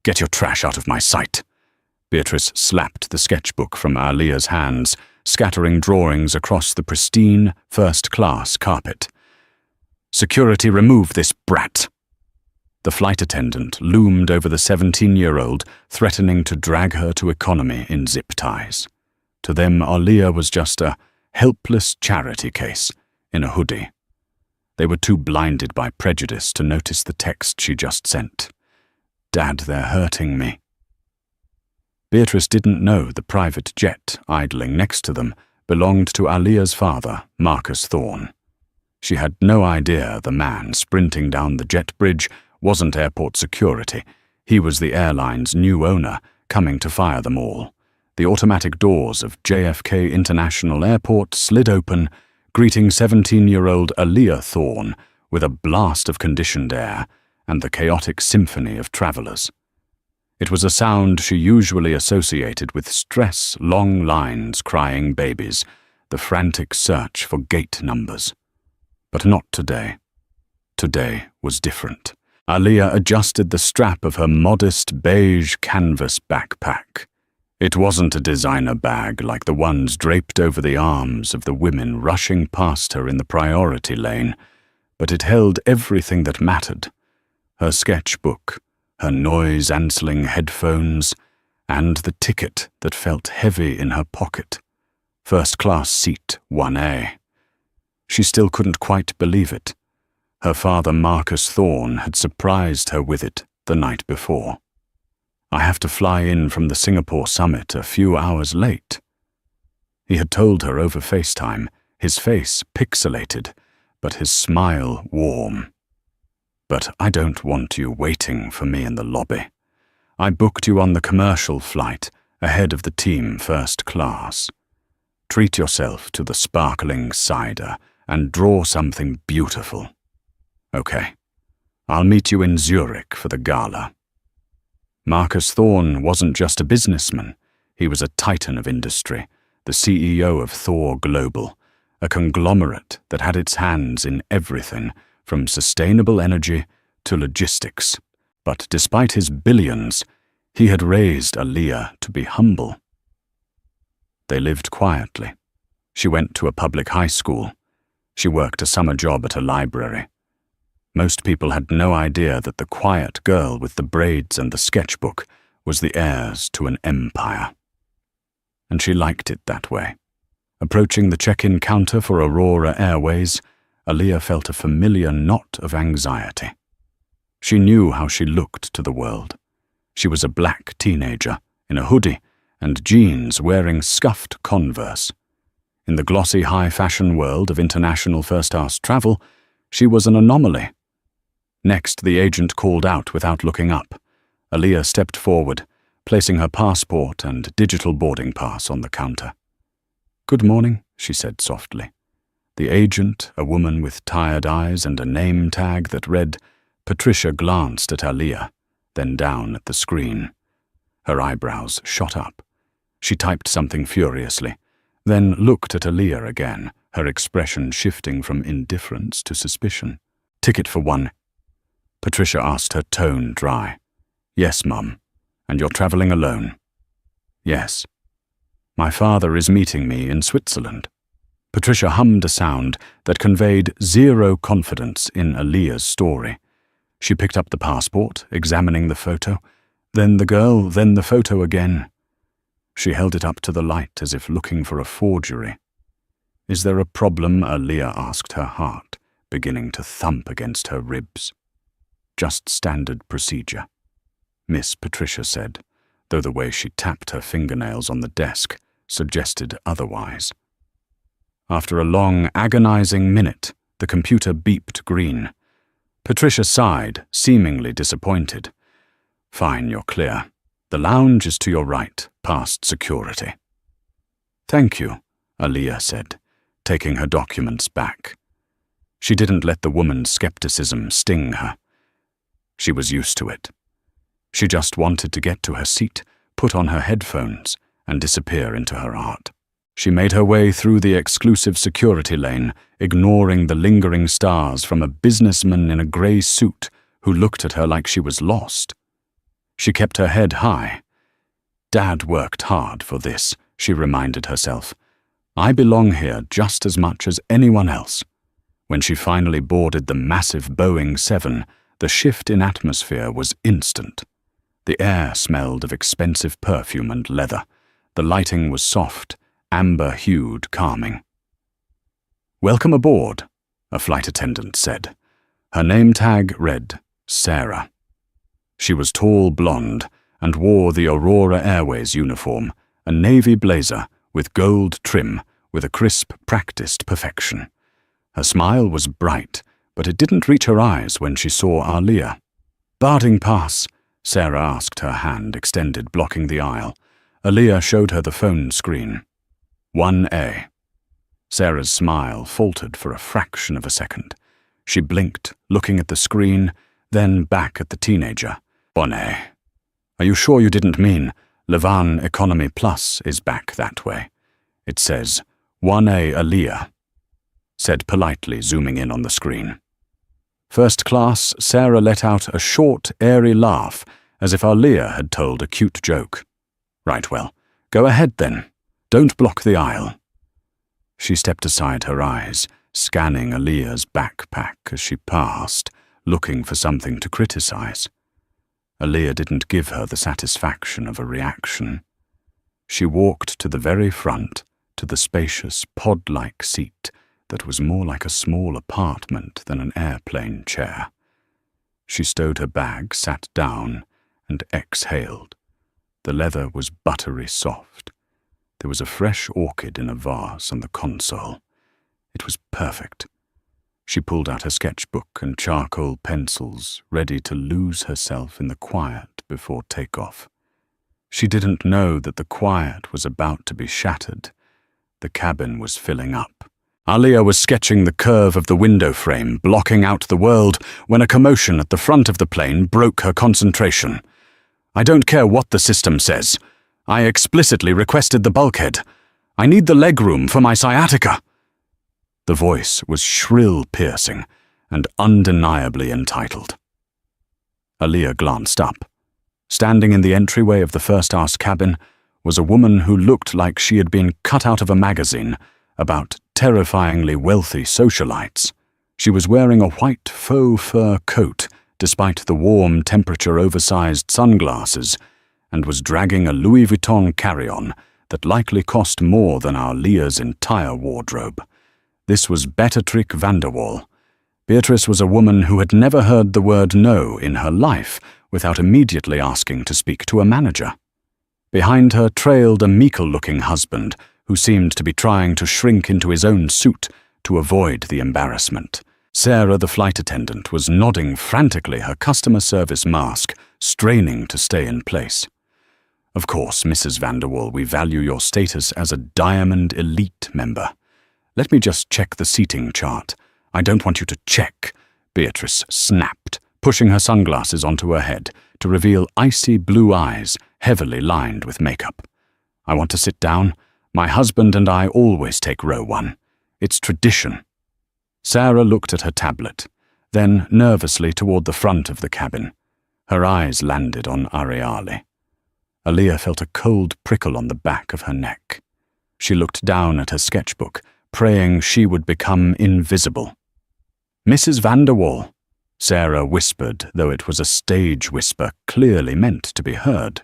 Get your trash out of my sight. Beatrice slapped the sketchbook from Alia's hands, scattering drawings across the pristine, first-class carpet. Security, remove this brat. The flight attendant loomed over the 17-year-old, threatening to drag her to economy in zip ties. To them, Alia was just a helpless charity case in a hoodie. They were too blinded by prejudice to notice the text she just sent. Dad, they're hurting me. Beatrice didn't know the private jet idling next to them belonged to Alia's father, Marcus Thorne. She had no idea the man sprinting down the jet bridge wasn't airport security. He was the airline's new owner, coming to fire them all. The automatic doors of JFK International Airport slid open, greeting 17-year-old Alia Thorne with a blast of conditioned air and the chaotic symphony of travelers. It was a sound she usually associated with stress, long lines, crying babies, the frantic search for gate numbers. But not today. Today was different. Alia adjusted the strap of her modest beige canvas backpack. It wasn't a designer bag like the ones draped over the arms of the women rushing past her in the priority lane, but it held everything that mattered. Her sketchbook, her noise-cancelling headphones, and the ticket that felt heavy in her pocket. First-class seat 1A. She still couldn't quite believe it. Her father, Marcus Thorne, had surprised her with it the night before. I have to fly in from the Singapore summit a few hours late. He had told her over FaceTime, his face pixelated, but his smile warm. But I don't want you waiting for me in the lobby. I booked you on the commercial flight ahead of the team first class. Treat yourself to the sparkling cider and draw something beautiful. Okay, I'll meet you in Zurich for the gala. Marcus Thorne wasn't just a businessman. He was a titan of industry, the CEO of Thor Global, a conglomerate that had its hands in everything from sustainable energy to logistics. But despite his billions, he had raised Alia to be humble. They lived quietly. She went to a public high school. She worked a summer job at a library. Most people had no idea that the quiet girl with the braids and the sketchbook was the heirs to an empire. And she liked it that way. Approaching the check-in counter for Aurora Airways, Alia felt a familiar knot of anxiety. She knew how she looked to the world. She was a black teenager, in a hoodie and jeans wearing scuffed Converse. In the glossy high-fashion world of international first-class travel, she was an anomaly. Next, the agent called out without looking up. Alia stepped forward, placing her passport and digital boarding pass on the counter. "Good morning," she said softly. The agent, a woman with tired eyes and a name tag that read Patricia, glanced at Alia, then down at the screen. Her eyebrows shot up. She typed something furiously, then looked at Alia again, her expression shifting from indifference to suspicion. "Ticket for one." Patricia asked, her tone dry. "Yes, Mum. And you're traveling alone?" "Yes. My father is meeting me in Switzerland." Patricia hummed a sound that conveyed zero confidence in Alia's story. She picked up the passport, examining the photo, then the girl, then the photo again. She held it up to the light as if looking for a forgery. "Is there a problem?" Alia asked, her heart beginning to thump against her ribs. "Just standard procedure," Miss Patricia said, though the way she tapped her fingernails on the desk suggested otherwise. After a long, agonizing minute, the computer beeped green. Patricia sighed, seemingly disappointed. "Fine, you're clear. The lounge is to your right, past security." "Thank you," Alia said, taking her documents back. She didn't let the woman's skepticism sting her. She was used to it. She just wanted to get to her seat, put on her headphones, and disappear into her art. She made her way through the exclusive security lane, ignoring the lingering stars from a businessman in a grey suit who looked at her like she was lost. She kept her head high. Dad worked hard for this, she reminded herself. I belong here just as much as anyone else. When she finally boarded the massive Boeing 7, the shift in atmosphere was instant. The air smelled of expensive perfume and leather. The lighting was soft, amber-hued, calming. "Welcome aboard," a flight attendant said. Her name tag read Sarah. She was tall blonde and wore the Aurora Airways uniform, a navy blazer with gold trim with a crisp, practiced perfection. Her smile was bright, but it didn't reach her eyes when she saw Aaliyah. "Boarding pass," Sarah asked, her hand extended, blocking the aisle. Aaliyah showed her the phone screen. 1A. Sarah's smile faltered for a fraction of a second. She blinked, looking at the screen, then back at the teenager. 1A. Are you sure you didn't mean Levan Economy Plus is back that way? It says 1A Aaliyah, said politely, zooming in on the screen. First class, Sarah let out a short, airy laugh, as if Aaliyah had told a cute joke. Right, well, go ahead then. Don't block the aisle. She stepped aside, her eyes scanning Aaliyah's backpack as she passed, looking for something to criticize. Aaliyah didn't give her the satisfaction of a reaction. She walked to the very front, to the spacious, pod-like seat that was more like a small apartment than an airplane chair. She stowed her bag, sat down, and exhaled. The leather was buttery soft. There was a fresh orchid in a vase on the console. It was perfect. She pulled out her sketchbook and charcoal pencils, ready to lose herself in the quiet before takeoff. She didn't know that the quiet was about to be shattered. The cabin was filling up. Aaliyah was sketching the curve of the window frame, blocking out the world, when a commotion at the front of the plane broke her concentration. "I don't care what the system says. I explicitly requested the bulkhead. I need the legroom for my sciatica." The voice was shrill, piercing, and undeniably entitled. Aaliyah glanced up. Standing in the entryway of the first-class cabin was a woman who looked like she had been cut out of a magazine about terrifyingly wealthy socialites. She was wearing a white faux fur coat, despite the warm, temperature-oversized sunglasses, and was dragging a Louis Vuitton carry-on that likely cost more than Aaliyah's entire wardrobe. This was Beatrix Vanderwall. Beatrice was a woman who had never heard the word no in her life without immediately asking to speak to a manager. Behind her trailed a meekle-looking husband who seemed to be trying to shrink into his own suit to avoid the embarrassment. Sarah, the flight attendant, was nodding frantically, her customer service mask straining to stay in place. "Of course, Mrs. Vanderwall, we value your status as a Diamond Elite member. Let me just check the seating chart. I don't want you to check," Beatrice snapped, pushing her sunglasses onto her head to reveal icy blue eyes heavily lined with makeup. "I want to sit down. My husband and I always take row 1. It's tradition." Sarah looked at her tablet, then nervously toward the front of the cabin. Her eyes landed on Ariali. Aaliyah felt a cold prickle on the back of her neck. She looked down at her sketchbook, praying she would become invisible. "Mrs. Vanderwall," Sarah whispered, though it was a stage whisper clearly meant to be heard.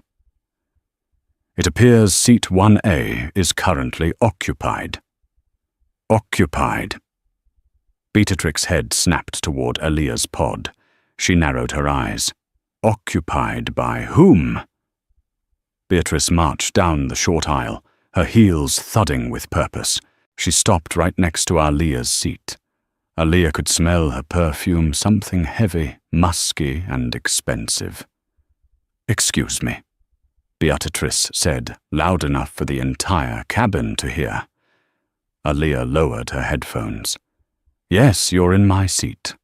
"It appears seat 1A is currently occupied." "Occupied." Beatrix's head snapped toward Aaliyah's pod. She narrowed her eyes. "Occupied by whom?" Beatrice marched down the short aisle, her heels thudding with purpose. She stopped right next to Aaliyah's seat. Aaliyah could smell her perfume, something heavy, musky, and expensive. "Excuse me," Beatrice said, loud enough for the entire cabin to hear. Aaliyah lowered her headphones. "Yes, you're in my seat."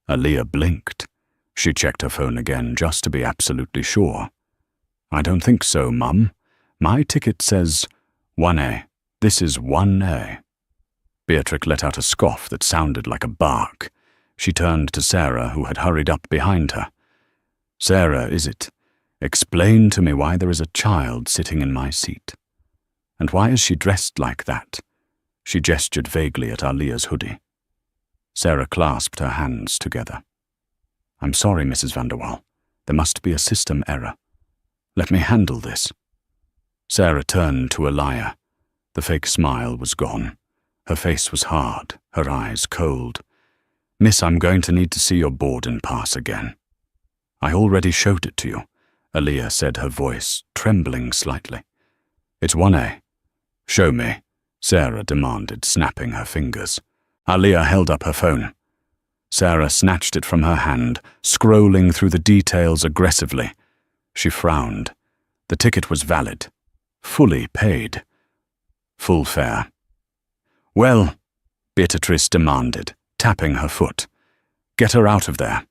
Aaliyah blinked. She checked her phone again just to be absolutely sure. "I don't think so, Mum. My ticket says 1A. This is 1A. Beatrix let out a scoff that sounded like a bark. She turned to Sarah, who had hurried up behind her. "Sarah, is it Explain to me why there is a child sitting in my seat. And why is she dressed like that? She gestured vaguely at Aaliyah's hoodie. Sarah clasped her hands together. I'm sorry, Mrs. Vanderwall. There must be a system error. Let me handle this. Sarah turned to Aaliyah. The fake smile was gone. Her face was hard, her eyes cold. Miss, I'm going to need to see your boarding pass again. I already showed it to you, Aaliyah said, her voice trembling slightly. It's 1A. Show me, Sarah demanded, snapping her fingers. Aaliyah held up her phone. Sarah snatched it from her hand, scrolling through the details aggressively. She frowned. The ticket was valid. Fully paid. Full fare. Well, Beatrice demanded, tapping her foot. Get her out of there.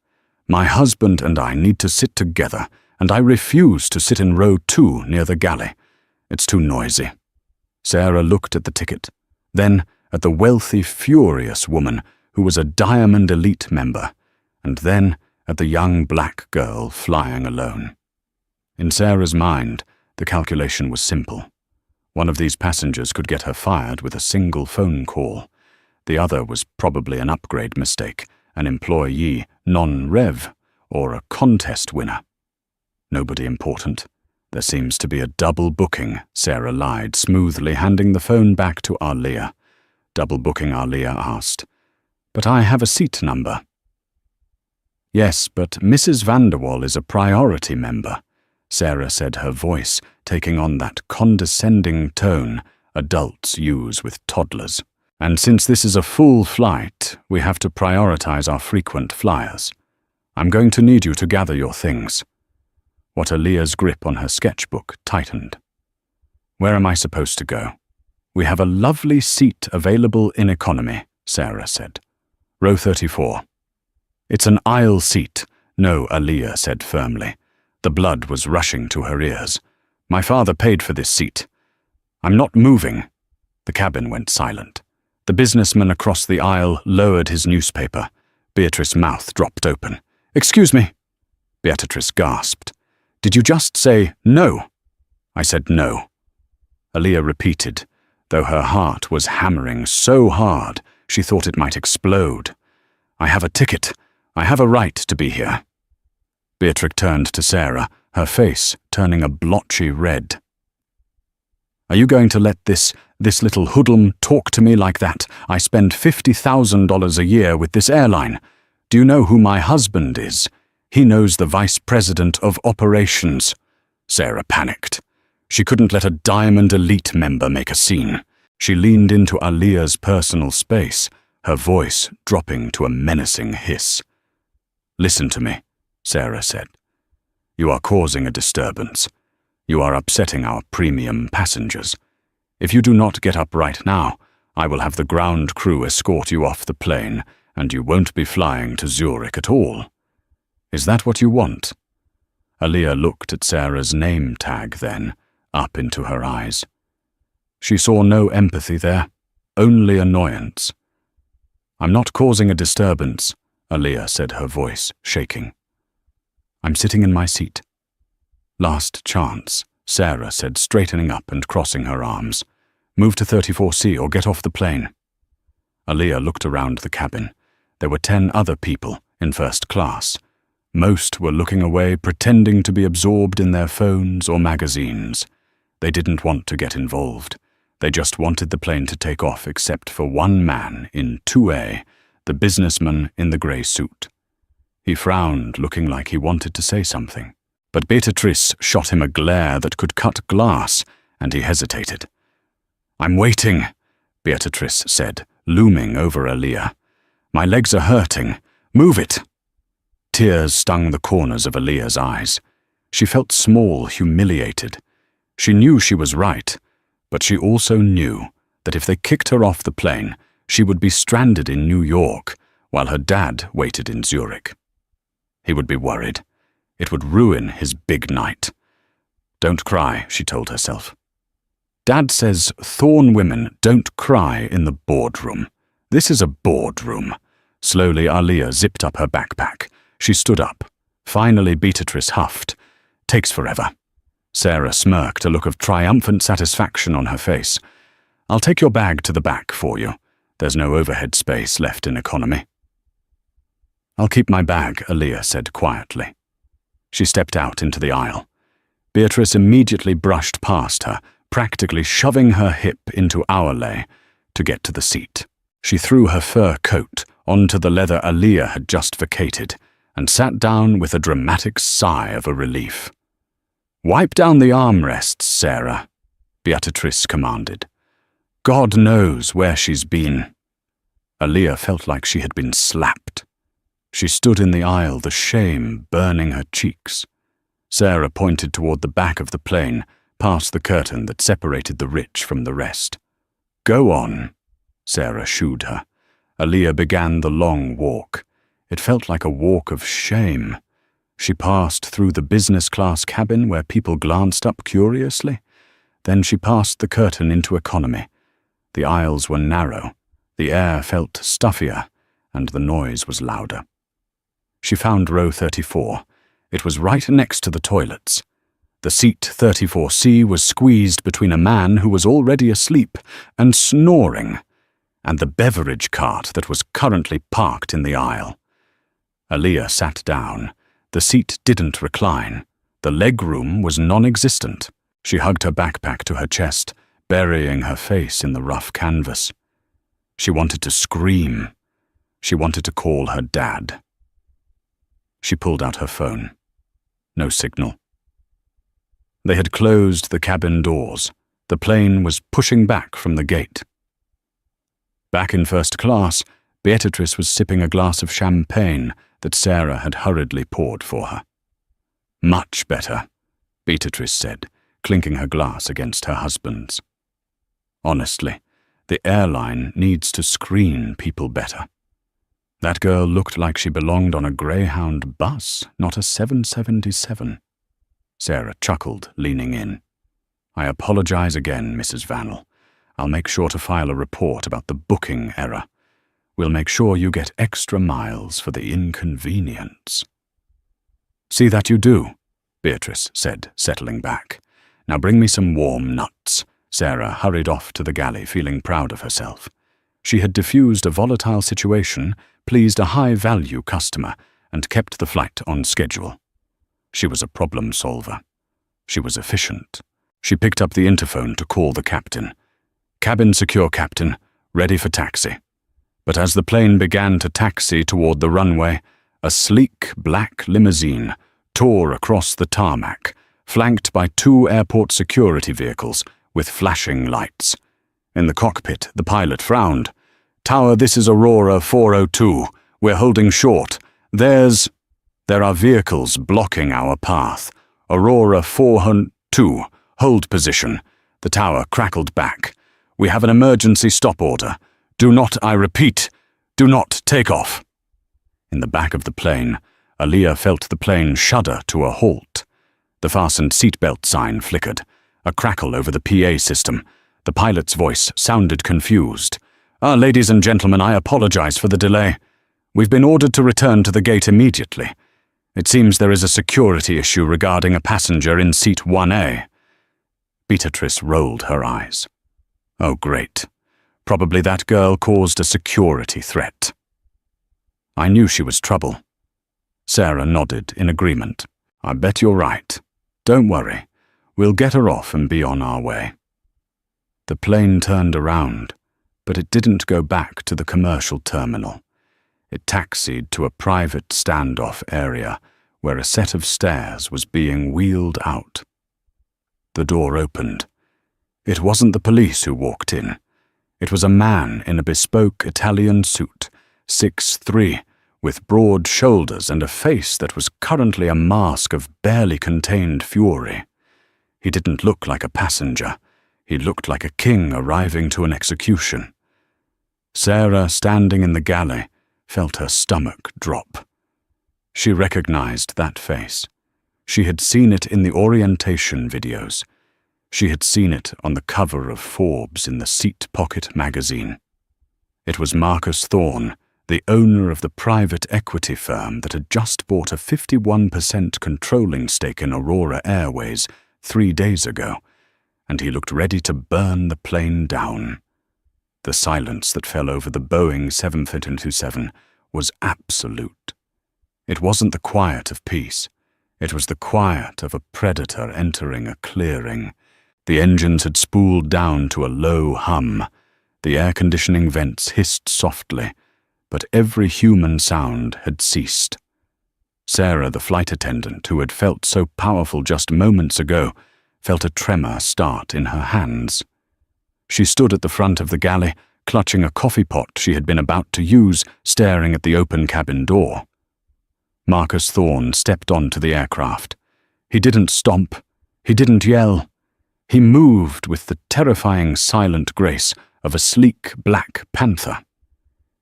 My husband and I need to sit together, and I refuse to sit in row 2 near the galley. It's too noisy. Sarah looked at the ticket, then at the wealthy, furious woman who was a Diamond Elite member, and then at the young black girl flying alone. In Sarah's mind, the calculation was simple. One of these passengers could get her fired with a single phone call. The other was probably an upgrade mistake, an employee non-rev, or a contest winner. Nobody important. There seems to be a double booking, Sarah lied, smoothly handing the phone back to Aaliyah. Double booking, Aaliyah asked. But I have a seat number. Yes, but Mrs. Vanderwall is a priority member, Sarah said, her voice taking on that condescending tone adults use with toddlers. And since this is a full flight, we have to prioritize our frequent flyers. I'm going to need you to gather your things. What Aaliyah's grip on her sketchbook tightened. Where am I supposed to go? We have a lovely seat available in economy, Sarah said. Row 34. It's an aisle seat. No, Aaliyah said firmly. The blood was rushing to her ears. My father paid for this seat. I'm not moving. The cabin went silent. The businessman across the aisle lowered his newspaper. Beatrice's mouth dropped open. Excuse me. Beatrice gasped. Did you just say no? I said no. Aaliyah repeated, though her heart was hammering so hard she thought it might explode. I have a ticket. I have a right to be here. Beatrix turned to Sarah, her face turning a blotchy red. Are you going to let this little hoodlum talk to me like that? I spend $50,000 a year with this airline. Do you know who my husband is? He knows the vice president of operations. Sarah panicked. She couldn't let a Diamond Elite member make a scene. She leaned into Aaliyah's personal space, her voice dropping to a menacing hiss. Listen to me, Sarah said. You are causing a disturbance. You are upsetting our premium passengers. If you do not get up right now, I will have the ground crew escort you off the plane, and you won't be flying to Zurich at all. Is that what you want? Aaliyah looked at Sarah's name tag then, up into her eyes. She saw no empathy there, only annoyance. I'm not causing a disturbance, Aaliyah said, her voice shaking. I'm sitting in my seat. Last chance, Sarah said, straightening up and crossing her arms. Move to 34C or get off the plane. Aaliyah looked around the cabin. There were 10 other people in first class. Most were looking away, pretending to be absorbed in their phones or magazines. They didn't want to get involved. They just wanted the plane to take off, except for one man in 2A, the businessman in the grey suit. He frowned, looking like he wanted to say something. But Beatrice shot him a glare that could cut glass, and he hesitated. I'm waiting, Beatrice said, looming over Aaliyah. My legs are hurting. Move it. Tears stung the corners of Aaliyah's eyes. She felt small, humiliated. She knew she was right, but she also knew that if they kicked her off the plane, she would be stranded in New York while her dad waited in Zurich. He would be worried. It would ruin his big night. Don't cry, she told herself. Dad says Thorn women don't cry in the boardroom. This is a boardroom. Slowly, Aaliyah zipped up her backpack. She stood up. Finally, Beatrice huffed. Takes forever." Sarah smirked, a look of triumphant satisfaction on her face. "I'll take your bag to the back for you. There's no overhead space left in economy." "I'll keep my bag," Aaliyah said quietly. She stepped out into the aisle. Beatrice immediately brushed past her, practically shoving her hip into our lay to get to the seat. She threw her fur coat onto the leather Aaliyah had just vacated and sat down with a dramatic sigh of relief. "Wipe down the armrests, Sarah," Beatrice commanded. "God knows where she's been." Aaliyah felt like she had been slapped. She stood in the aisle, the shame burning her cheeks. Sarah pointed toward the back of the plane, past the curtain that separated the rich from the rest. "Go on," Sarah shooed her. Aaliyah began the long walk. It felt like a walk of shame. She passed through the business-class cabin where people glanced up curiously. Then she passed the curtain into economy. The aisles were narrow, the air felt stuffier, and the noise was louder. She found row 34. It was right next to the toilets. The seat 34C was squeezed between a man who was already asleep and snoring, and the beverage cart that was currently parked in the aisle. Aaliyah sat down. The seat didn't recline. The legroom was non-existent. She hugged her backpack to her chest, burying her face in the rough canvas. She wanted to scream. She wanted to call her dad. She pulled out her phone. No signal. They had closed the cabin doors. The plane was pushing back from the gate. Back in first class, Beatrice was sipping a glass of champagne that Sarah had hurriedly poured for her. "Much better," Beatrice said, clinking her glass against her husband's. "Honestly, the airline needs to screen people better. That girl looked like she belonged on a Greyhound bus, not a 777. Sarah chuckled, leaning in. "I apologize again, Mrs. Vannell. I'll make sure to file a report about the booking error. We'll make sure you get extra miles for the inconvenience." "See that you do," Beatrice said, settling back. "Now bring me some warm nuts." Sarah hurried off to the galley, feeling proud of herself. She had diffused a volatile situation, pleased a high-value customer, and kept the flight on schedule. She was a problem solver. She was efficient. She picked up the interphone to call the captain. "Cabin secure, Captain. Ready for taxi." But as the plane began to taxi toward the runway, a sleek black limousine tore across the tarmac, flanked by 2 airport security vehicles with flashing lights. In the cockpit, the pilot frowned. "Tower, this is Aurora 402. We're holding short. There are vehicles blocking our path. Aurora 402, hold position." The tower crackled back. "We have an emergency stop order. Do not, I repeat, do not take off." In the back of the plane, Aaliyah felt the plane shudder to a halt. The fastened seatbelt sign flickered. A crackle over the PA system. The pilot's voice sounded confused. Ladies and gentlemen, I apologize for the delay. We've been ordered to return to the gate immediately. It seems there is a security issue regarding a passenger in seat 1A. Beatrice rolled her eyes. Oh, great. Probably that girl caused a security threat. I knew she was trouble. Sarah nodded in agreement. "I bet you're right. Don't worry. We'll get her off and be on our way." The plane turned around, but it didn't go back to the commercial terminal. It taxied to a private standoff area where a set of stairs was being wheeled out. The door opened. It wasn't the police who walked in. It was a man in a bespoke Italian suit, 6'3", with broad shoulders and a face that was currently a mask of barely contained fury. He didn't look like a passenger. He looked like a king arriving to an execution. Sarah, standing in the galley, felt her stomach drop. She recognized that face. She had seen it in the orientation videos. She had seen it on the cover of Forbes in the Seat Pocket magazine. It was Marcus Thorne, the owner of the private equity firm that had just bought a 51% controlling stake in Aurora Airways 3 days ago, and he looked ready to burn the plane down. The silence that fell over the Boeing 747 was absolute. It wasn't the quiet of peace. It was the quiet of a predator entering a clearing. The engines had spooled down to a low hum. The air conditioning vents hissed softly, but every human sound had ceased. Sarah, the flight attendant, who had felt so powerful just moments ago, felt a tremor start in her hands. She stood at the front of the galley, clutching a coffee pot she had been about to use, staring at the open cabin door. Marcus Thorne stepped onto the aircraft. He didn't stomp. He didn't yell. He moved with the terrifying silent grace of a sleek black panther.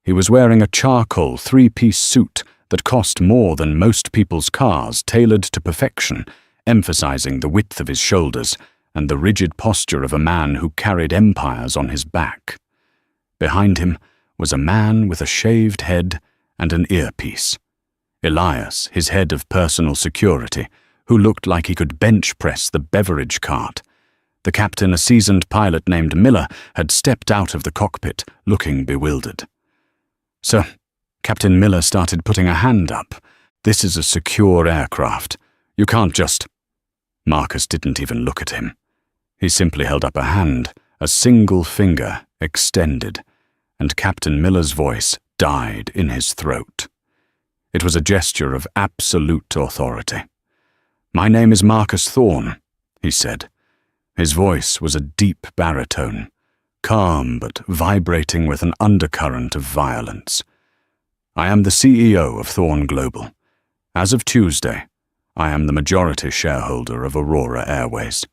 He was wearing a charcoal 3-piece suit that cost more than most people's cars, tailored to perfection, emphasizing the width of his shoulders and the rigid posture of a man who carried empires on his back. Behind him was a man with a shaved head and an earpiece. Elias, his head of personal security, who looked like he could bench press the beverage cart. The captain, a seasoned pilot named Miller, had stepped out of the cockpit, looking bewildered. "Sir," Captain Miller started putting a hand up. "This is a secure aircraft. You can't just—" Marcus didn't even look at him. He simply held up a hand, a single finger extended, and Captain Miller's voice died in his throat. It was a gesture of absolute authority. "My name is Marcus Thorne," he said. His voice was a deep baritone, calm but vibrating with an undercurrent of violence. "I am the CEO of Thorne Global. As of Tuesday, I am the majority shareholder of Aurora Airways."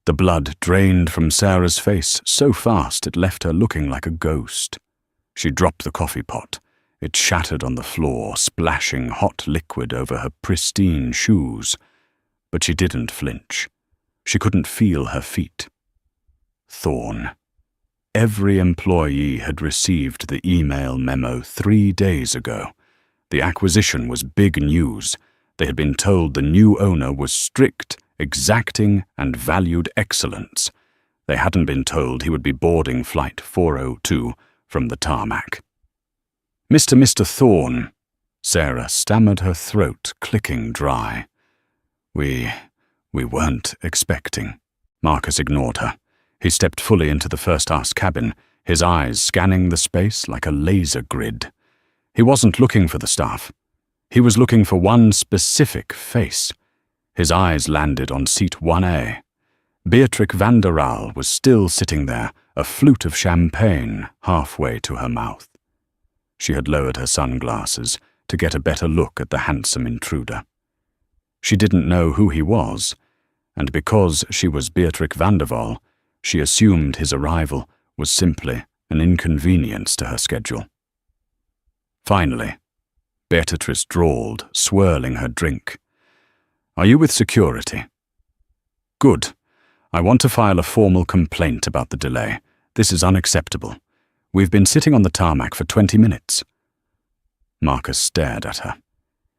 The blood drained from Sarah's face so fast it left her looking like a ghost. She dropped the coffee pot. It shattered on the floor, splashing hot liquid over her pristine shoes. But she didn't flinch. She couldn't feel her feet. Thorne. Every employee had received the email memo 3 days ago. The acquisition was big news. They had been told the new owner was strict, exacting, and valued excellence. They hadn't been told he would be boarding Flight 402 from the tarmac. Mr. Thorne," Sarah stammered, her throat clicking dry. We weren't expecting." Marcus ignored her. He stepped fully into the first-class cabin, his eyes scanning the space like a laser grid. He wasn't looking for the staff. He was looking for one specific face. His eyes landed on seat 1A. Beatrix van der Waal was still sitting there, a flute of champagne halfway to her mouth. She had lowered her sunglasses to get a better look at the handsome intruder. She didn't know who he was, and because she was Beatrix van der Waal, she assumed his arrival was simply an inconvenience to her schedule. Finally, Beatrice drawled, swirling her drink. "Are you with security?" "Good. I want to file a formal complaint about the delay. This is unacceptable. We've been sitting on the tarmac for 20 minutes. Marcus stared at her.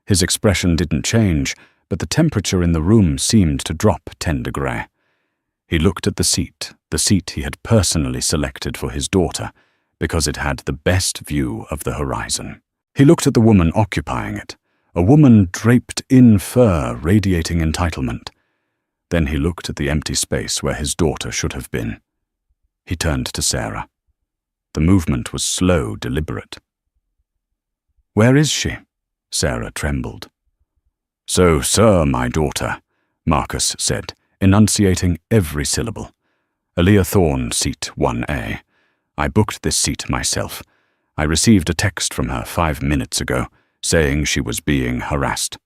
His expression didn't change, but the temperature in the room seemed to drop 10 degrees. He looked at the seat he had personally selected for his daughter, because it had the best view of the horizon. He looked at the woman occupying it, a woman draped in fur radiating entitlement. Then he looked at the empty space where his daughter should have been. He turned to Sarah. The movement was slow, deliberate. "Where is she?" Sarah trembled. "So, sir, my daughter," Marcus said, enunciating every syllable. "Aaliyah Thorne, seat 1A. I booked this seat myself. I received a text from her 5 minutes ago, saying she was being harassed.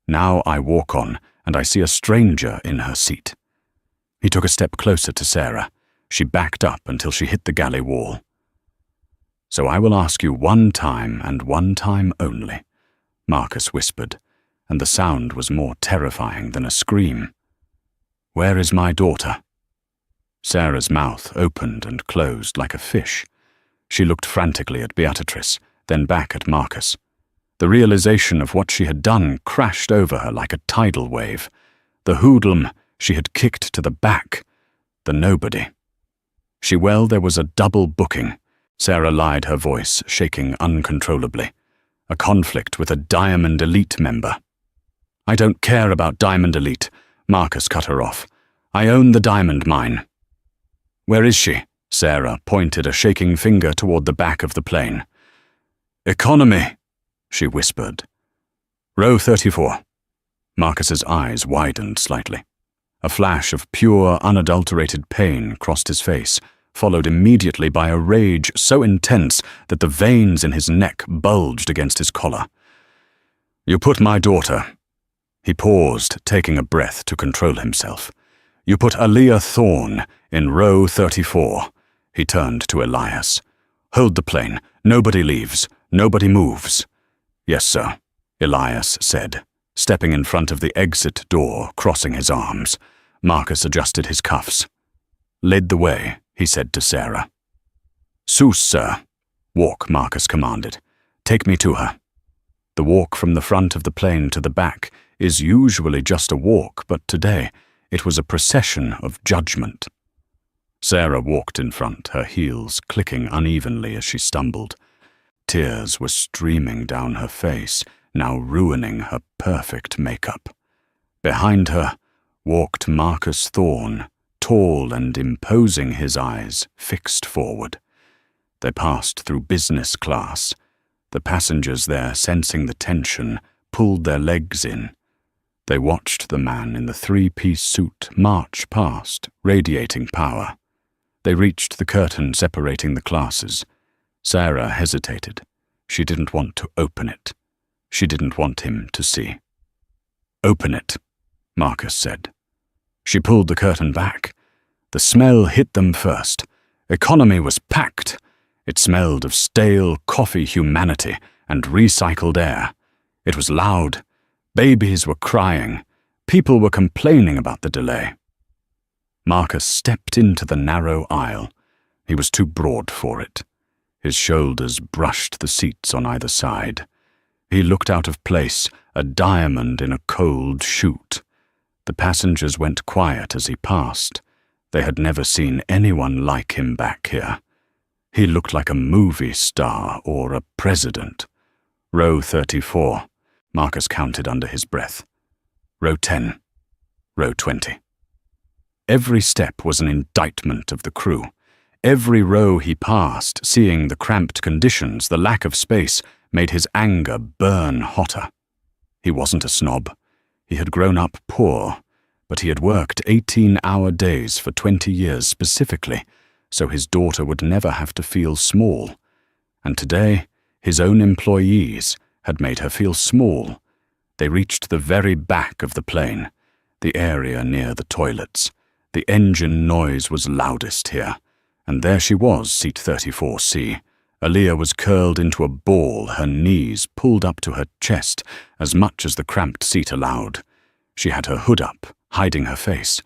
Now I walk on, and I see a stranger in her seat." He took a step closer to Sarah. She backed up until she hit the galley wall. "So I will ask you one time and one time only," Marcus whispered, and the sound was more terrifying than a scream. "Where is my daughter?" Sarah's mouth opened and closed like a fish. She looked frantically at Beatrice, then back at Marcus. The realization of what she had done crashed over her like a tidal wave. The hoodlum she had kicked to the back. The nobody. There was a double booking. Sarah lied, her voice shaking uncontrollably. A conflict with a Diamond Elite member. I don't care about Diamond Elite, Marcus cut her off. I own the diamond mine. Where is she? Sarah pointed a shaking finger toward the back of the plane. Economy, she whispered. Row 34. Marcus's eyes widened slightly. A flash of pure, unadulterated pain crossed his face, followed immediately by a rage so intense that the veins in his neck bulged against his collar. You put my daughter. He paused, taking a breath to control himself. You put Aaliyah Thorne in row 34. He turned to Elias. Hold the plane. Nobody leaves. Nobody moves. Yes, sir, Elias said, stepping in front of the exit door, crossing his arms. Marcus adjusted his cuffs. Lead the way, he said to Sarah. Sus, sir. Walk, Marcus commanded. Take me to her. The walk from the front of the plane to the back is usually just a walk, but today it was a procession of judgment. Sarah walked in front, her heels clicking unevenly as she stumbled. Tears were streaming down her face, now ruining her perfect makeup. Behind her walked Marcus Thorne, tall and imposing, his eyes fixed forward. They passed through business class. The passengers there, sensing the tension, pulled their legs in. They watched the man in the three-piece suit march past, radiating power. They reached the curtain separating the classes. Sarah hesitated. She didn't want to open it. She didn't want him to see. Open it, Marcus said. She pulled the curtain back. The smell hit them first. Economy was packed. It smelled of stale coffee humanity and recycled air. It was loud. Babies were crying. People were complaining about the delay. Marcus stepped into the narrow aisle. He was too broad for it. His shoulders brushed the seats on either side. He looked out of place, a diamond in a cold chute. The passengers went quiet as he passed. They had never seen anyone like him back here. He looked like a movie star or a president. Row 34. Marcus counted under his breath. Row 10. Row 20. Every step was an indictment of the crew. Every row he passed, seeing the cramped conditions, the lack of space, made his anger burn hotter. He wasn't a snob. He had grown up poor, but he had worked 18-hour days for 20 years specifically, so his daughter would never have to feel small. And today, his own employees had made her feel small. They reached the very back of the plane, the area near the toilets. The engine noise was loudest here, and there she was, seat 34C. Aaliyah was curled into a ball, her knees pulled up to her chest as much as the cramped seat allowed. She had her hood up, hiding her face.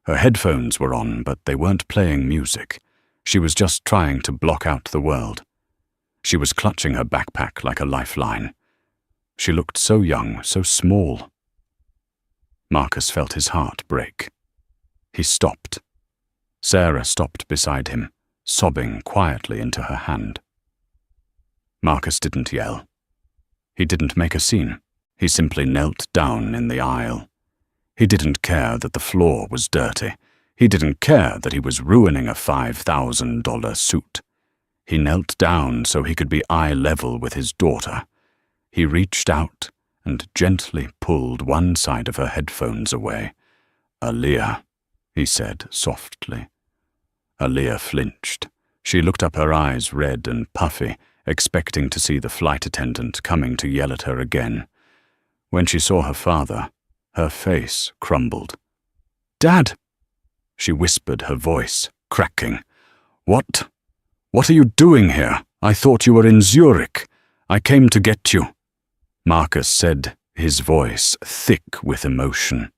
Her headphones were on, but they weren't playing music. She was just trying to block out the world. She was clutching her backpack like a lifeline. She looked so young, so small. Marcus felt his heart break. He stopped. Sarah stopped beside him, sobbing quietly into her hand. Marcus didn't yell. He didn't make a scene. He simply knelt down in the aisle. He didn't care that the floor was dirty. He didn't care that he was ruining a $5,000 suit. He knelt down so he could be eye level with his daughter. He reached out and gently pulled one side of her headphones away. Aaliyah, he said softly. Aaliyah flinched. She looked up, her eyes red and puffy, expecting to see the flight attendant coming to yell at her again. When she saw her father, her face crumbled. "Dad!" she whispered, her voice cracking. What are you doing here? I thought you were in Zurich. I came to get you," Marcus said, his voice thick with emotion.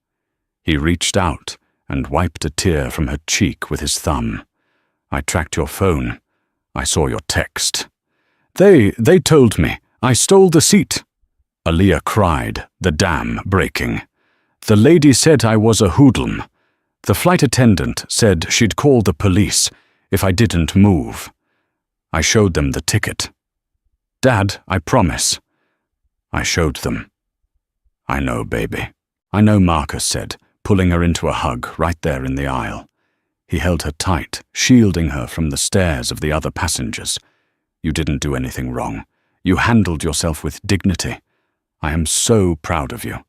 He reached out and wiped a tear from her cheek with his thumb. "I tracked your phone. I saw your text. They told me. I stole the seat. Aaliyah cried, the dam breaking. The lady said I was a hoodlum. The flight attendant said she'd call the police if I didn't move. I showed them the ticket. Dad, I promise. I showed them. I know, baby. I know, Marcus said, pulling her into a hug right there in the aisle. He held her tight, shielding her from the stares of the other passengers. You didn't do anything wrong. You handled yourself with dignity. I am so proud of you.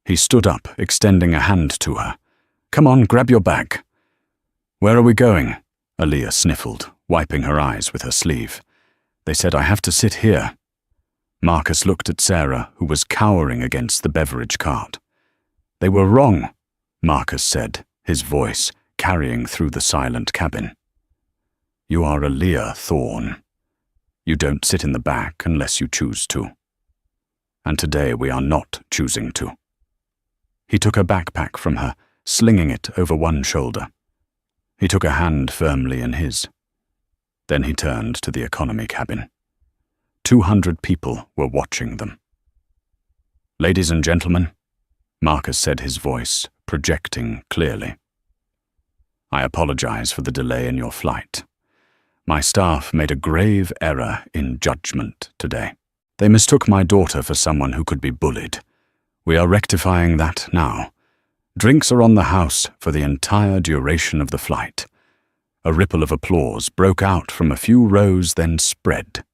He stood up, extending a hand to her. Come on, grab your bag. Where are we going? Aaliyah sniffled, wiping her eyes with her sleeve. They said I have to sit here. Marcus looked at Sarah, who was cowering against the beverage cart. They were wrong, Marcus said, his voice carrying through the silent cabin. You are Aaliyah Thorne. You don't sit in the back unless you choose to. And today we are not choosing to. He took her backpack from her, slinging it over one shoulder. He took her hand firmly in his. Then he turned to the economy cabin. 200 people were watching them. Ladies and gentlemen, Marcus said, his voice projecting clearly. I apologize for the delay in your flight. My staff made a grave error in judgment today. They mistook my daughter for someone who could be bullied. We are rectifying that now. Drinks are on the house for the entire duration of the flight. A ripple of applause broke out from a few rows, then spread.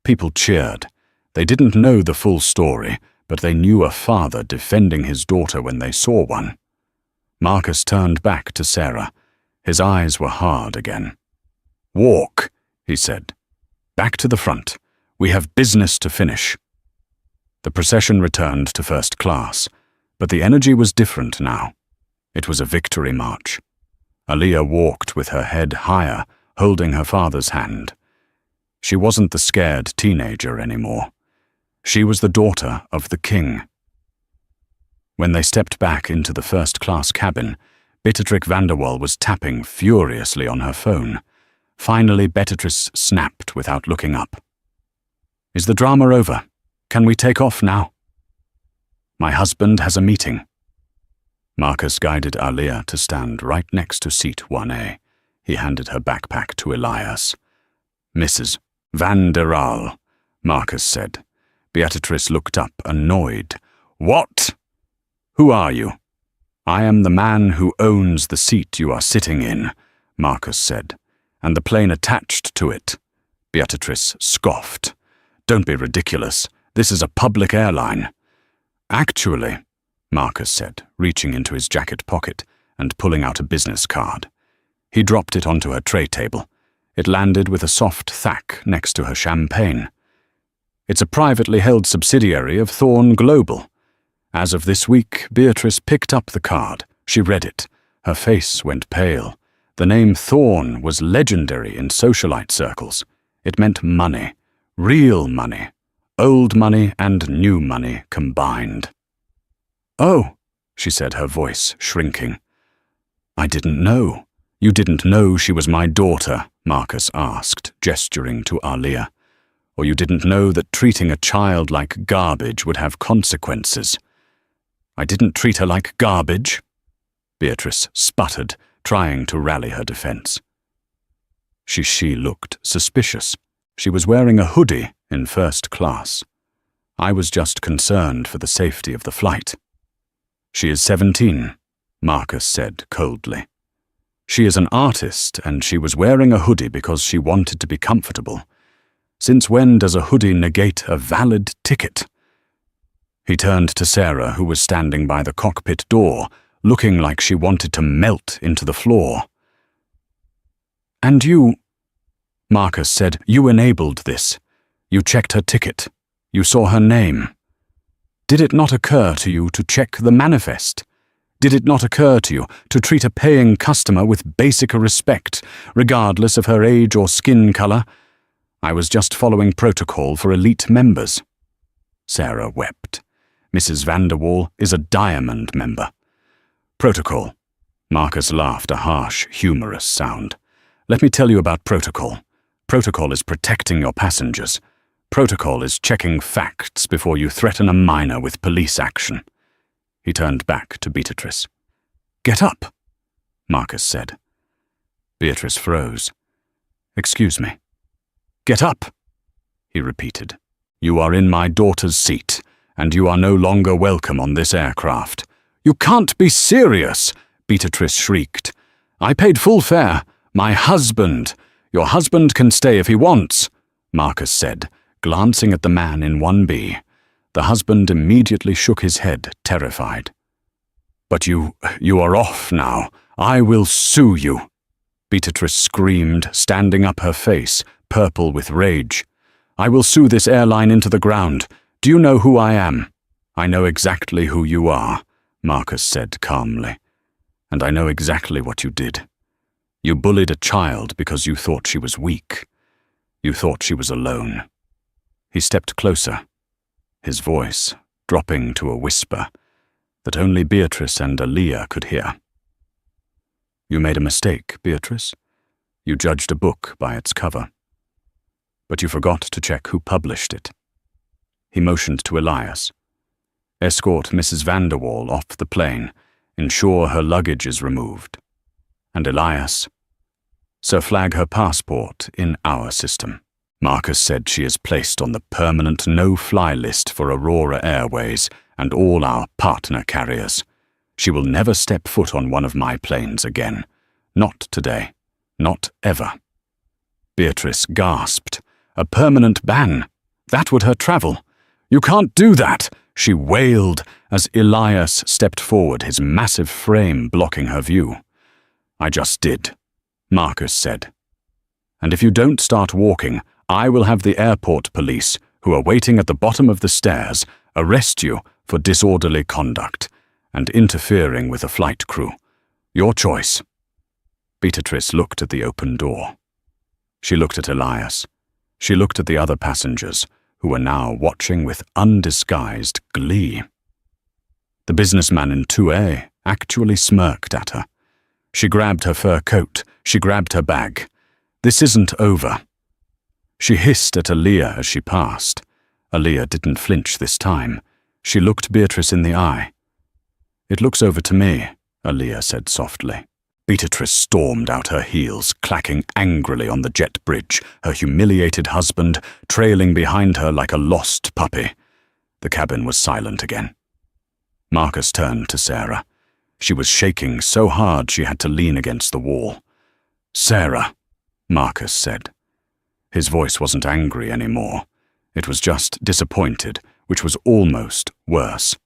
People cheered. They didn't know the full story, but they knew a father defending his daughter when they saw one. Marcus turned back to Sarah. His eyes were hard again. Walk, he said. Back to the front. We have business to finish. The procession returned to first class, but the energy was different now. It was a victory march. Aaliyah walked with her head higher, holding her father's hand. She wasn't the scared teenager anymore. She was the daughter of the king. When they stepped back into the first-class cabin, Beatrix Vanderwall was tapping furiously on her phone. Finally, Beatrice snapped without looking up. Is the drama over? Can we take off now? My husband has a meeting. Marcus guided Aaliyah to stand right next to seat 1A. He handed her backpack to Elias. Mrs. Van der Aal, Marcus said. Beatrice looked up, annoyed. What? Who are you? I am the man who owns the seat you are sitting in, Marcus said, and the plane attached to it. Beatrice scoffed. Don't be ridiculous. This is a public airline. Actually, Marcus said, reaching into his jacket pocket and pulling out a business card. He dropped it onto her tray table. It landed with a soft thack next to her champagne. It's a privately held subsidiary of Thorne Global. As of this week, Beatrice picked up the card. She read it. Her face went pale. The name Thorne was legendary in socialite circles. It meant money, real money, old money and new money combined. Oh, she said, her voice shrinking. I didn't know. You didn't know she was my daughter, Marcus asked, gesturing to Aaliyah. Or you didn't know that treating a child like garbage would have consequences. I didn't treat her like garbage, Beatrice sputtered, trying to rally her defense. She looked suspicious. She was wearing a hoodie in first class. I was just concerned for the safety of the flight. She is 17, Marcus said coldly. She is an artist, and she was wearing a hoodie because she wanted to be comfortable. Since when does a hoodie negate a valid ticket? He turned to Sarah, who was standing by the cockpit door, looking like she wanted to melt into the floor. And you, Marcus said, you enabled this. You checked her ticket. You saw her name. Did it not occur to you to check the manifest? Did it not occur to you to treat a paying customer with basic respect, regardless of her age or skin color? I was just following protocol for elite members. Sarah wept. Mrs. Vanderwall is a diamond member. Protocol. Marcus laughed, a harsh, humorous sound. Let me tell you about protocol. Protocol is protecting your passengers. Protocol is checking facts before you threaten a minor with police action. He turned back to Beatrice. "Get up," Marcus said. Beatrice froze. "Excuse me." "Get up," he repeated. "You are in my daughter's seat, and you are no longer welcome on this aircraft." "You can't be serious," Beatrice shrieked. "I paid full fare. My husband. Your husband can stay if he wants," Marcus said, glancing at the man in 1B. The husband immediately shook his head, terrified. "But you are off now. I will sue you," Beatrice screamed, standing up, her face purple with rage. "I will sue this airline into the ground. Do you know who I am?" "I know exactly who you are," Marcus said calmly. "And I know exactly what you did. You bullied a child because you thought she was weak. You thought she was alone." He stepped closer, his voice dropping to a whisper that only Beatrice and Aaliyah could hear. "You made a mistake, Beatrice. You judged a book by its cover. But you forgot to check who published it." He motioned to Elias. "Escort Mrs. Vanderwall off the plane. Ensure her luggage is removed. And Elias, so flag her passport in our system." Marcus said she is placed on the permanent no-fly list for Aurora Airways and all our partner carriers. She will never step foot on one of my planes again. Not today. Not ever. Beatrice gasped. "A permanent ban. That would hurt travel." "You can't do that," she wailed as Elias stepped forward, his massive frame blocking her view. "I just did," Marcus said. "And if you don't start walking, I will have the airport police, who are waiting at the bottom of the stairs, arrest you for disorderly conduct and interfering with a flight crew. Your choice." Beatrice looked at the open door. She looked at Elias. She looked at the other passengers, who were now watching with undisguised glee. The businessman in 2A actually smirked at her. She grabbed her fur coat. She grabbed her bag. "This isn't over." She hissed at Aaliyah as she passed. Aaliyah didn't flinch this time. She looked Beatrice in the eye. "It looks over to me," Aaliyah said softly. Beatrice stormed out her heels, clacking angrily on the jet bridge, her humiliated husband trailing behind her like a lost puppy. The cabin was silent again. Marcus turned to Sarah. She was shaking so hard she had to lean against the wall. "Sarah," Marcus said. His voice wasn't angry anymore. It was just disappointed, which was almost worse.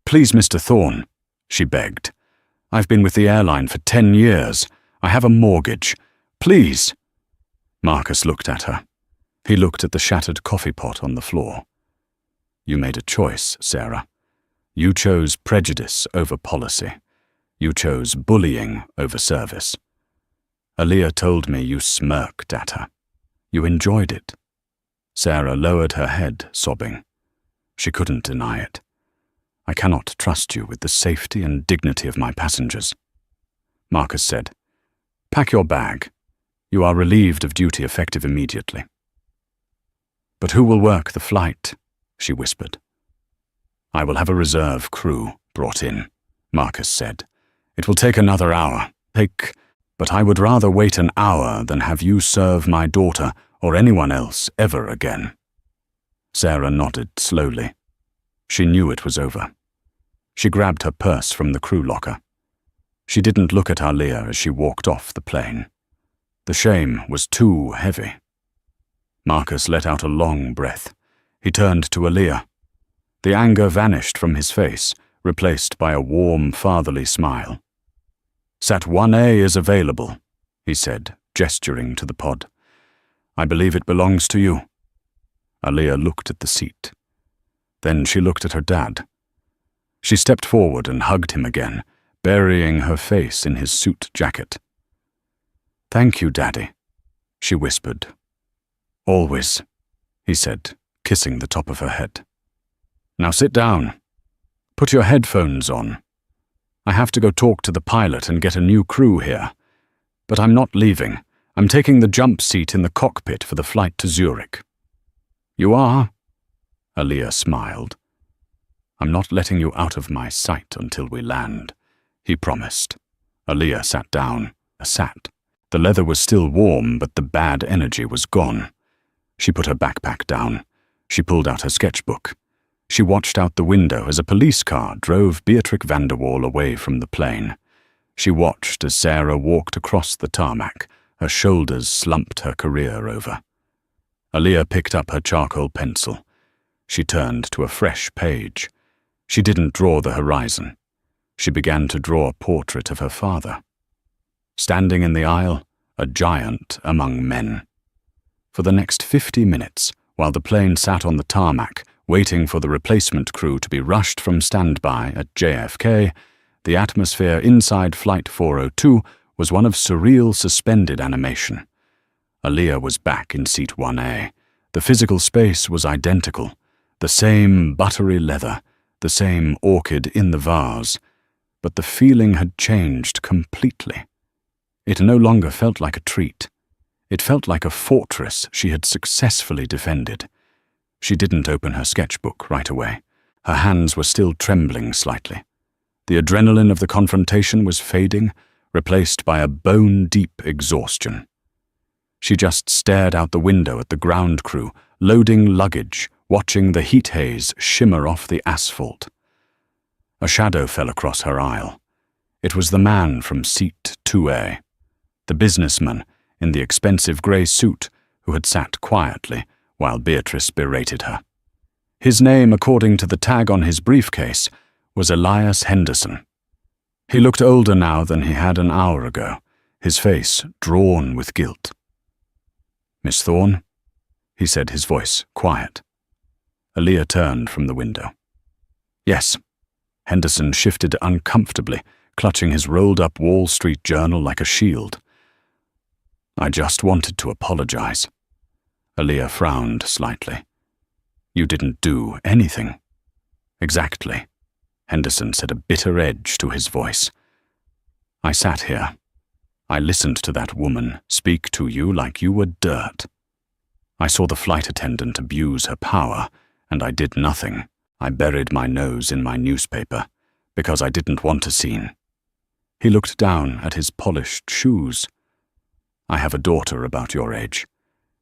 "Please, Mr. Thorne," she begged. "I've been with the airline for 10 years. I have a mortgage. Please." Marcus looked at her. He looked at the shattered coffee pot on the floor. "You made a choice, Sarah. You chose prejudice over policy. You chose bullying over service. Aaliyah told me you smirked at her. You enjoyed it." Sarah lowered her head, sobbing. She couldn't deny it. "I cannot trust you with the safety and dignity of my passengers." Marcus said, "Pack your bag. You are relieved of duty effective immediately." "But who will work the flight?" she whispered. "I will have a reserve crew brought in," Marcus said. "It will take another hour. But I would rather wait an hour than have you serve my daughter or anyone else ever again." Sarah nodded slowly. She knew it was over. She grabbed her purse from the crew locker. She didn't look at Aaliyah as she walked off the plane. The shame was too heavy. Marcus let out a long breath. He turned to Aaliyah. The anger vanished from his face, replaced by a warm, fatherly smile. "Sat 1A is available," he said, gesturing to the pod. "I believe it belongs to you." Aaliyah looked at the seat. Then she looked at her dad. She stepped forward and hugged him again, burying her face in his suit jacket. "Thank you, Daddy," she whispered. "Always," he said, kissing the top of her head. "Now sit down. Put your headphones on. I have to go talk to the pilot and get a new crew here. But I'm not leaving. I'm taking the jump seat in the cockpit for the flight to Zurich. You are? Aliyah smiled. I'm not letting you out of my sight until we land, he promised. Aliyah sat down. The leather was still warm, but the bad energy was gone. She put her backpack down. She pulled out her sketchbook. She watched out the window as a police car drove Beatrix van der Waal away from the plane. She watched as Sarah walked across the tarmac. Her shoulders slumped her career over. Aliyah picked up her charcoal pencil. She turned to a fresh page. She didn't draw the horizon. She began to draw a portrait of her father. Standing in the aisle, a giant among men. For the next 50 minutes, while the plane sat on the tarmac, waiting for the replacement crew to be rushed from standby at JFK, the atmosphere inside Flight 402 was one of surreal suspended animation. Aliyah was back in seat 1A. The physical space was identical. The same buttery leather, the same orchid in the vase. But the feeling had changed completely. It no longer felt like a treat. It felt like a fortress she had successfully defended. She didn't open her sketchbook right away. Her hands were still trembling slightly. The adrenaline of the confrontation was fading, replaced by a bone-deep exhaustion. She just stared out the window at the ground crew, loading luggage, watching the heat haze shimmer off the asphalt. A shadow fell across her aisle. It was the man from seat 2A, the businessman in the expensive grey suit who had sat quietly while Beatrice berated her. His name, according to the tag on his briefcase, was Elias Henderson. He looked older now than he had an hour ago, his face drawn with guilt. "Miss Thorne?" he said, his voice quiet. Aliyah turned from the window. "Yes." Henderson shifted uncomfortably, clutching his rolled-up Wall Street Journal like a shield. "I just wanted to apologize." Aliyah frowned slightly. "You didn't do anything." "Exactly," Henderson said, a bitter edge to his voice. "I sat here. I listened to that woman speak to you like you were dirt. I saw the flight attendant abuse her power, and I did nothing. I buried my nose in my newspaper because I didn't want a scene." He looked down at his polished shoes. "I have a daughter about your age.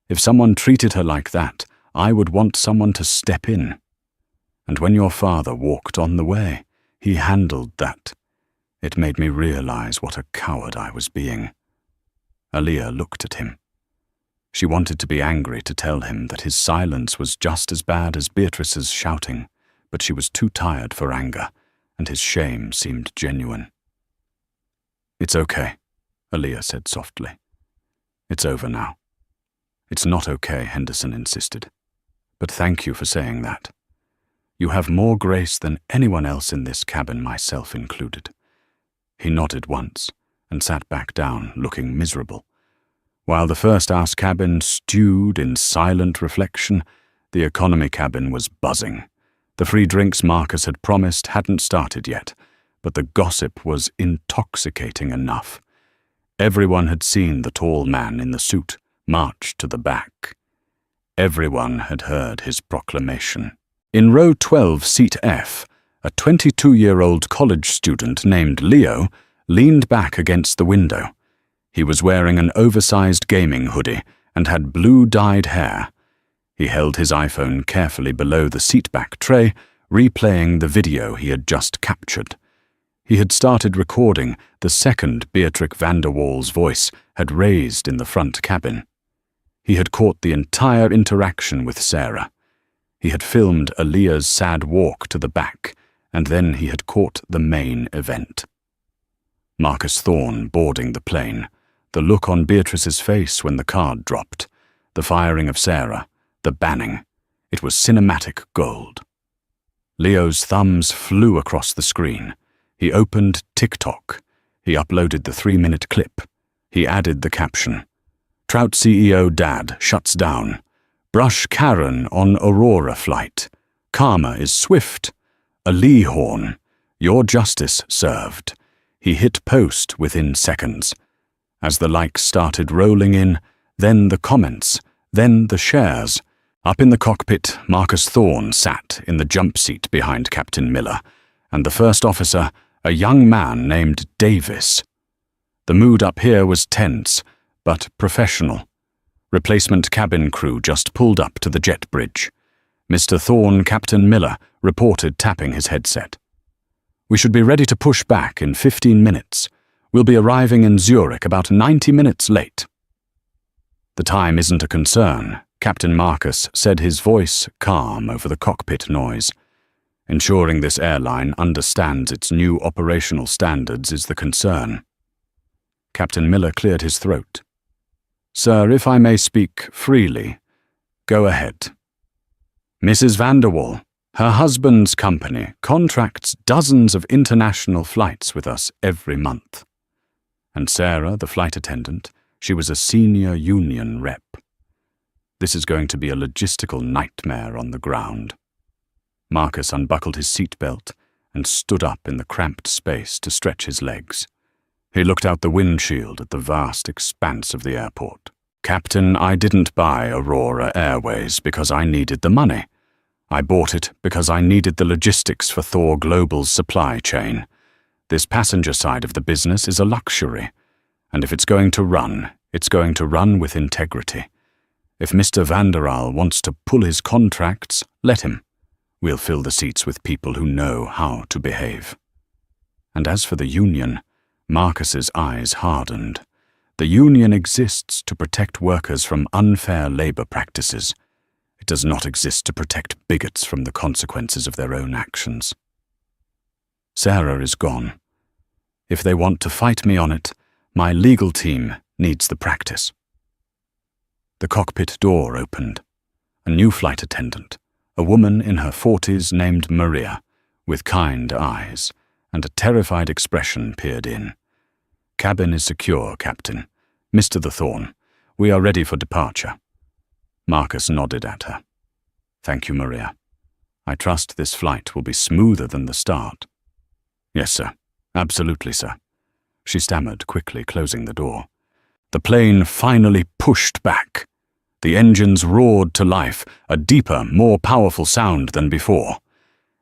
If someone treated her like that, I would want someone to step in. And when your father walked on the way, he handled that. It made me realize what a coward I was being." Aliyah looked at him. She wanted to be angry to tell him that his silence was just as bad as Beatrice's shouting, but she was too tired for anger, and his shame seemed genuine. "It's okay," Aliyah said softly. "It's over now." "It's not okay," Henderson insisted. "But thank you for saying that. You have more grace than anyone else in this cabin, myself included." He nodded once and sat back down, looking miserable. While the first-class cabin stewed in silent reflection, the economy cabin was buzzing. The free drinks Marcus had promised hadn't started yet, but the gossip was intoxicating enough. Everyone had seen the tall man in the suit march to the back. Everyone had heard his proclamation. In row 12, seat F, a 22-year-old college student named Leo leaned back against the window. He was wearing an oversized gaming hoodie and had blue-dyed hair. He held his iPhone carefully below the seatback tray, replaying the video he had just captured. He had started recording the second Beatrix van der Waal's voice had raised in the front cabin. He had caught the entire interaction with Sarah. He had filmed Aliyah's sad walk to the back, and then he had caught the main event. Marcus Thorne boarding the plane, the look on Beatrice's face when the card dropped, the firing of Sarah, the banning. It was cinematic gold. Leo's thumbs flew across the screen. He opened TikTok. He uploaded the 3-minute clip. He added the caption. "Trout CEO Dad shuts down. Brush Karen on Aurora flight. Karma is swift. A Lee horn. Your justice served." He hit post within seconds. As the likes started rolling in, then the comments, then the shares. Up in the cockpit, Marcus Thorne sat in the jump seat behind Captain Miller, and the first officer, a young man named Davis. The mood up here was tense, but professional. Replacement cabin crew just pulled up to the jet bridge. Mr. Thorne, Captain Miller, reported, tapping his headset. "We should be ready to push back in 15 minutes. We'll be arriving in Zurich about 90 minutes late." "The time isn't a concern," Captain Marcus said, his voice calm over the cockpit noise. "Ensuring this airline understands its new operational standards is the concern." Captain Miller cleared his throat. "Sir, if I may speak freely, go ahead." "Mrs. Vanderwall, her husband's company contracts dozens of international flights with us every month. And Sarah, the flight attendant, she was a senior union rep. This is going to be a logistical nightmare on the ground." Marcus unbuckled his seatbelt and stood up in the cramped space to stretch his legs. He looked out the windshield at the vast expanse of the airport. "Captain, I didn't buy Aurora Airways because I needed the money. I bought it because I needed the logistics for Thor Global's supply chain. This passenger side of the business is a luxury, and if it's going to run, it's going to run with integrity. If Mr. Vanderal wants to pull his contracts, let him. We'll fill the seats with people who know how to behave." And as for the union, Marcus's eyes hardened. The union exists to protect workers from unfair labor practices. It does not exist to protect bigots from the consequences of their own actions. "Sarah is gone. If they want to fight me on it, my legal team needs the practice." The cockpit door opened. A new flight attendant, a woman in her 40s named Maria, with kind eyes and a terrified expression, peered in. "Cabin is secure, Captain. Mr. the Thorne, we are ready for departure." Marcus nodded at her. "Thank you, Maria. I trust this flight will be smoother than the start." "Yes, sir. Absolutely, sir," she stammered, quickly closing the door. The plane finally pushed back. The engines roared to life, a deeper, more powerful sound than before.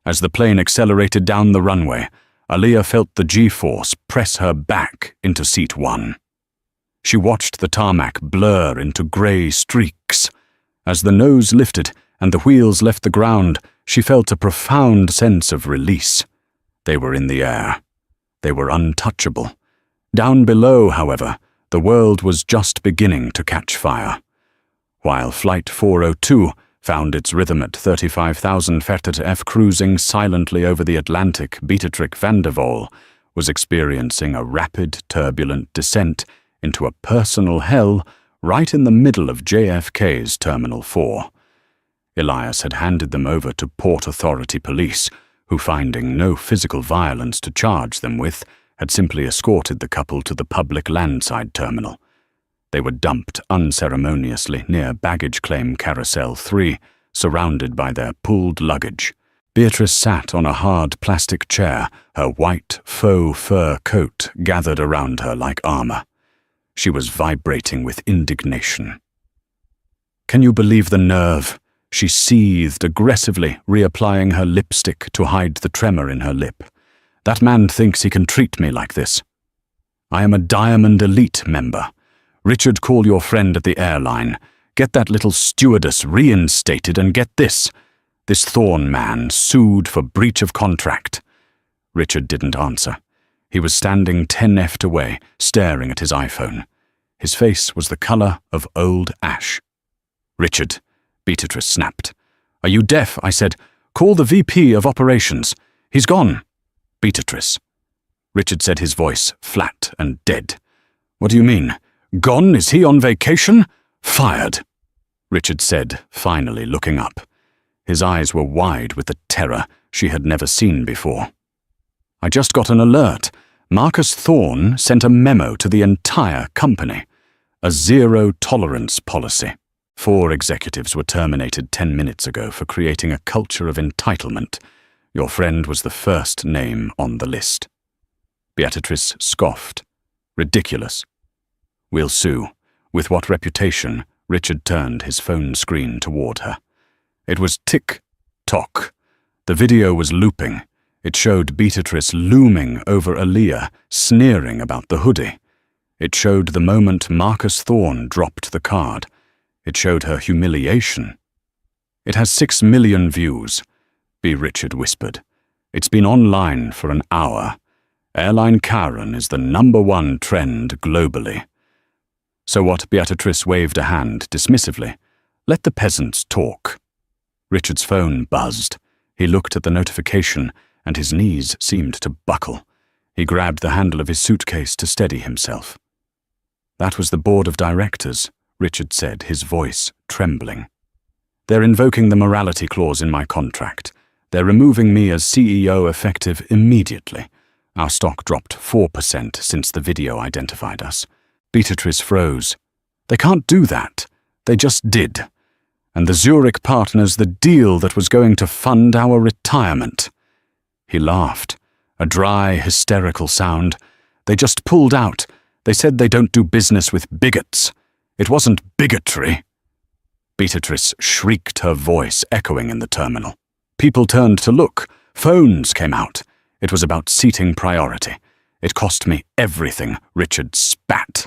As the plane accelerated down the runway, Aliyah felt the G-force press her back into seat 1. She watched the tarmac blur into grey streaks. As the nose lifted and the wheels left the ground, she felt a profound sense of release. They were in the air. They were untouchable. Down below, however, the world was just beginning to catch fire. While Flight 402 found its rhythm at 35,000 F cruising silently over the Atlantic, Beatrix Vanderwall was experiencing a rapid, turbulent descent into a personal hell right in the middle of JFK's Terminal 4. Elias had handed them over to Port Authority police, who, finding no physical violence to charge them with, had simply escorted the couple to the public landside terminal. They were dumped unceremoniously near baggage claim Carousel 3, surrounded by their pooled luggage. Beatrice sat on a hard plastic chair, her white faux fur coat gathered around her like armor. She was vibrating with indignation. "Can you believe the nerve?" She seethed aggressively, reapplying her lipstick to hide the tremor in her lip. "That man thinks he can treat me like this. I am a Diamond Elite member. Richard, call your friend at the airline. Get that little stewardess reinstated, and get this. This Thorne man sued for breach of contract." Richard didn't answer. He was standing 10 feet away, staring at his iPhone. His face was the color of old ash. "Richard," Beatrice snapped. "Are you deaf?" I said. "Call the VP of Operations. He's gone." "Beatrice." Richard said, his voice flat and dead. "What do you mean? Gone? Is he on vacation?" "Fired," Richard said, finally looking up. His eyes were wide with the terror she had never seen before. "I just got an alert. Marcus Thorne sent a memo to the entire company. A zero-tolerance policy. 4 executives were terminated 10 minutes ago for creating a culture of entitlement. Your friend was the first name on the list." Beatrice scoffed. "Ridiculous." We'll sue. With what reputation? Richard turned his phone screen toward her. It was tick-tock. The video was looping. It showed Beatrice looming over Aaliyah, sneering about the hoodie. It showed the moment Marcus Thorne dropped the card. It showed her humiliation. It has 6 million views, B. Richard whispered. It's been online for an hour. Airline Karen is the #1 trend globally. So what? Beatrice waved a hand dismissively. Let the peasants talk. Richard's phone buzzed. He looked at the notification, and his knees seemed to buckle. He grabbed the handle of his suitcase to steady himself. That was the board of directors, Richard said, his voice trembling. They're invoking the morality clause in my contract. They're removing me as CEO effective immediately. Our stock dropped 4% since the video identified us. Beatrice froze. They can't do that. They just did. And the Zurich partners, the deal that was going to fund our retirement. He laughed, a dry, hysterical sound. They just pulled out. They said they don't do business with bigots. It wasn't bigotry. Beatrice shrieked, her voice echoing in the terminal. People turned to look. Phones came out. It was about seating priority. It cost me everything, Richard spat.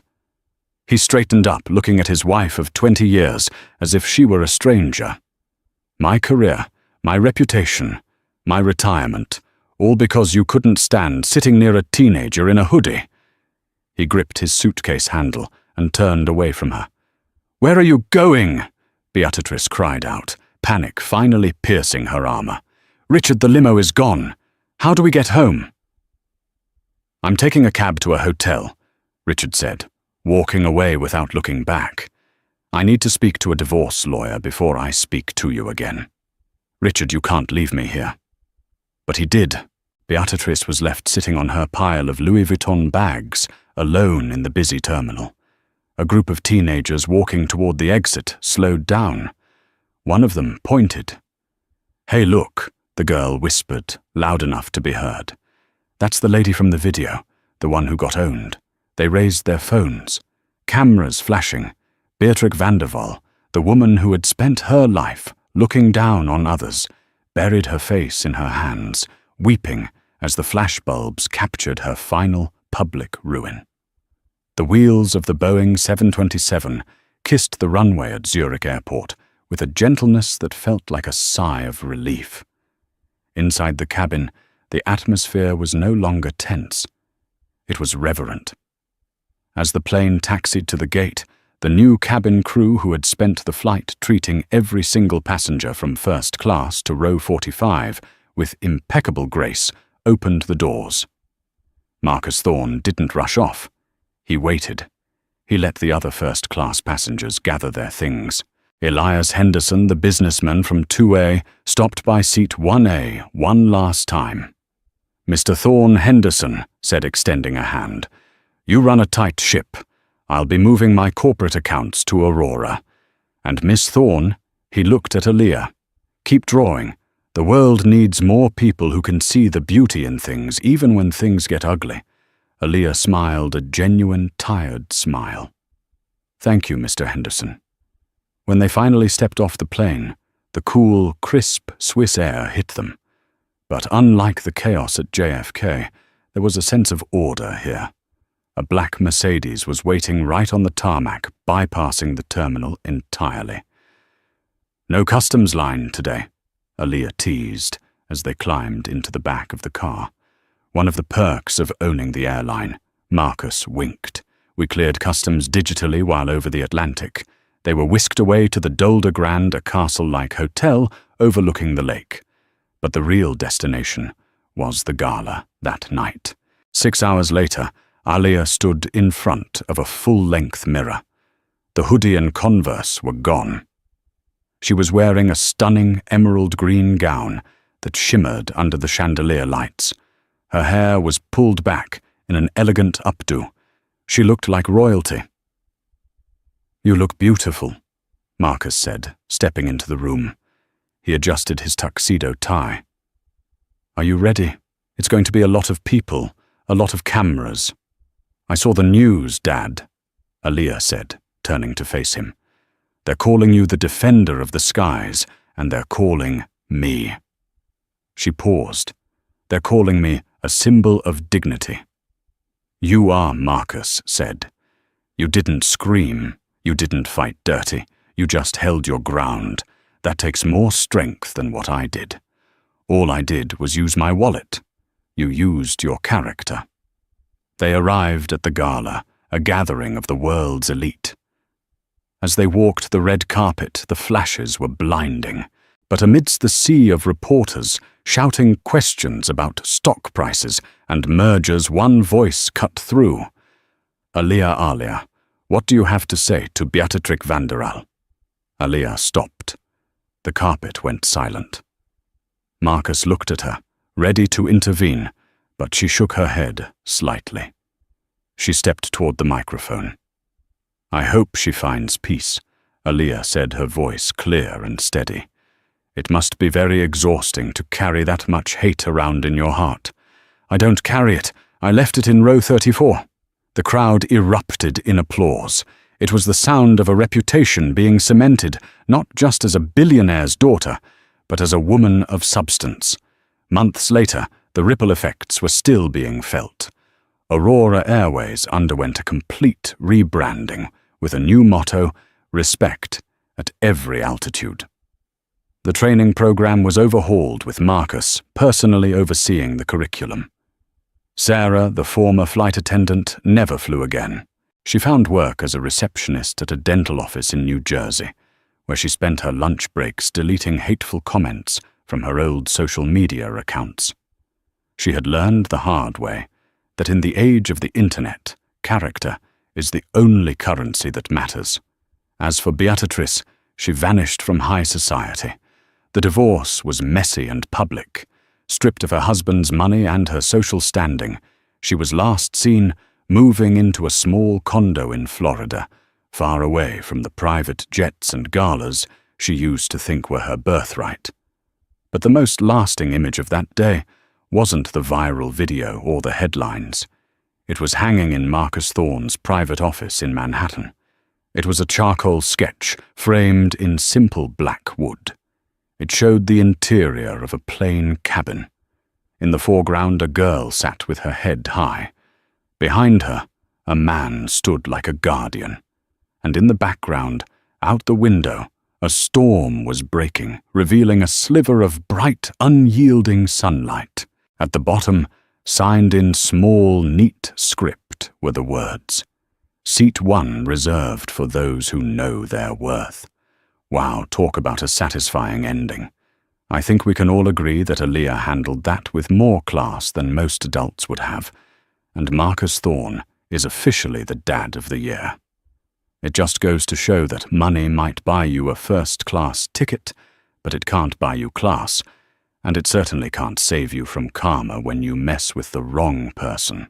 He straightened up, looking at his wife of 20 years, as if she were a stranger. My career, my reputation, my retirement, all because you couldn't stand sitting near a teenager in a hoodie. He gripped his suitcase handle and turned away from her. Where are you going? Beatrice cried out, panic finally piercing her armor. Richard, the limo is gone. How do we get home? I'm taking a cab to a hotel, Richard said, walking away without looking back. I need to speak to a divorce lawyer before I speak to you again. Richard, you can't leave me here. But he did. Beatrice was left sitting on her pile of Louis Vuitton bags, alone in the busy terminal. A group of teenagers walking toward the exit slowed down. One of them pointed. Hey, look, the girl whispered, loud enough to be heard. That's the lady from the video, the one who got owned. They raised their phones. Cameras flashing. Beatrix Vanderval, the woman who had spent her life looking down on others, buried her face in her hands, weeping as the flashbulbs captured her final public ruin. The wheels of the Boeing 727 kissed the runway at Zurich Airport with a gentleness that felt like a sigh of relief. Inside the cabin, the atmosphere was no longer tense. It was reverent. As the plane taxied to the gate, the new cabin crew who had spent the flight treating every single passenger from first class to row 45 with impeccable grace opened the doors. Marcus Thorne didn't rush off. He waited. He let the other first-class passengers gather their things. Elias Henderson, the businessman from 2A, stopped by seat 1A one last time. Mr. Thorne Henderson said, extending a hand, you run a tight ship. I'll be moving my corporate accounts to Aurora. And Miss Thorne, he looked at Aaliyah. Keep drawing. The world needs more people who can see the beauty in things, even when things get ugly. Aaliyah smiled a genuine, tired smile. Thank you, Mr. Henderson. When they finally stepped off the plane, the cool, crisp Swiss air hit them. But unlike the chaos at JFK, there was a sense of order here. A black Mercedes was waiting right on the tarmac, bypassing the terminal entirely. No customs line today, Aaliyah teased as they climbed into the back of the car. One of the perks of owning the airline. Marcus winked. We cleared customs digitally while over the Atlantic. They were whisked away to the Dolder Grand, a castle-like hotel overlooking the lake. But the real destination was the gala that night. 6 hours later, Aaliyah stood in front of a full-length mirror. The hoodie and Converse were gone. She was wearing a stunning emerald green gown that shimmered under the chandelier lights. Her hair was pulled back in an elegant updo. She looked like royalty. You look beautiful, Marcus said, stepping into the room. He adjusted his tuxedo tie. Are you ready? It's going to be a lot of people, a lot of cameras. I saw the news, Dad. Aaliyah said, turning to face him. They're calling you the defender of the skies, and they're calling me. She paused. They're calling me a symbol of dignity. You are, Marcus said. You didn't scream. You didn't fight dirty. You just held your ground. That takes more strength than what I did. All I did was use my wallet. You used your character. They arrived at the gala, a gathering of the world's elite. As they walked the red carpet, the flashes were blinding. But amidst the sea of reporters shouting questions about stock prices and mergers, one voice cut through. Aaliyah, what do you have to say to Beatrix Vanderal? Aaliyah stopped. The carpet went silent. Marcus looked at her, ready to intervene, but she shook her head slightly. She stepped toward the microphone. I hope she finds peace, Aaliyah said, her voice clear and steady. It must be very exhausting to carry that much hate around in your heart. I don't carry it. I left it in row 34. The crowd erupted in applause. It was the sound of a reputation being cemented, not just as a billionaire's daughter, but as a woman of substance. Months later, the ripple effects were still being felt. Aurora Airways underwent a complete rebranding with a new motto, respect at every altitude. The training program was overhauled with Marcus personally overseeing the curriculum. Sarah, the former flight attendant, never flew again. She found work as a receptionist at a dental office in New Jersey, where she spent her lunch breaks deleting hateful comments from her old social media accounts. She had learned the hard way that in the age of the internet, character is the only currency that matters. As for Beatrice, she vanished from high society. The divorce was messy and public. Stripped of her husband's money and her social standing, she was last seen moving into a small condo in Florida, far away from the private jets and galas she used to think were her birthright. But the most lasting image of that day wasn't the viral video or the headlines. It was hanging in Marcus Thorne's private office in Manhattan. It was a charcoal sketch framed in simple black wood. It showed the interior of a plain cabin. In the foreground, a girl sat with her head high. Behind her, a man stood like a guardian. And in the background, out the window, a storm was breaking, revealing a sliver of bright, unyielding sunlight. At the bottom, signed in small, neat script, were the words, "Seat 1 reserved for those who know their worth." Wow, talk about a satisfying ending. I think we can all agree that Aaliyah handled that with more class than most adults would have, and Marcus Thorne is officially the dad of the year. It just goes to show that money might buy you a first-class ticket, but it can't buy you class, and it certainly can't save you from karma when you mess with the wrong person.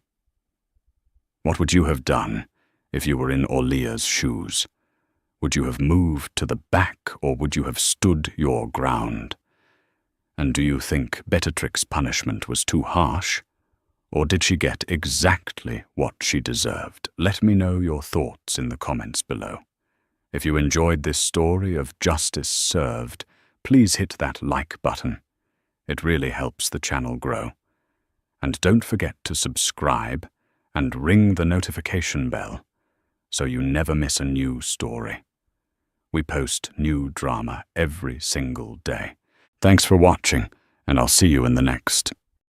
What would you have done if you were in Aaliyah's shoes? Would you have moved to the back, or would you have stood your ground? And do you think Beatrix's punishment was too harsh? Or did she get exactly what she deserved? Let me know your thoughts in the comments below. If you enjoyed this story of justice served, please hit that like button. It really helps the channel grow. And don't forget to subscribe and ring the notification bell so you never miss a new story. We post new drama every single day. Thanks for watching, and I'll see you in the next.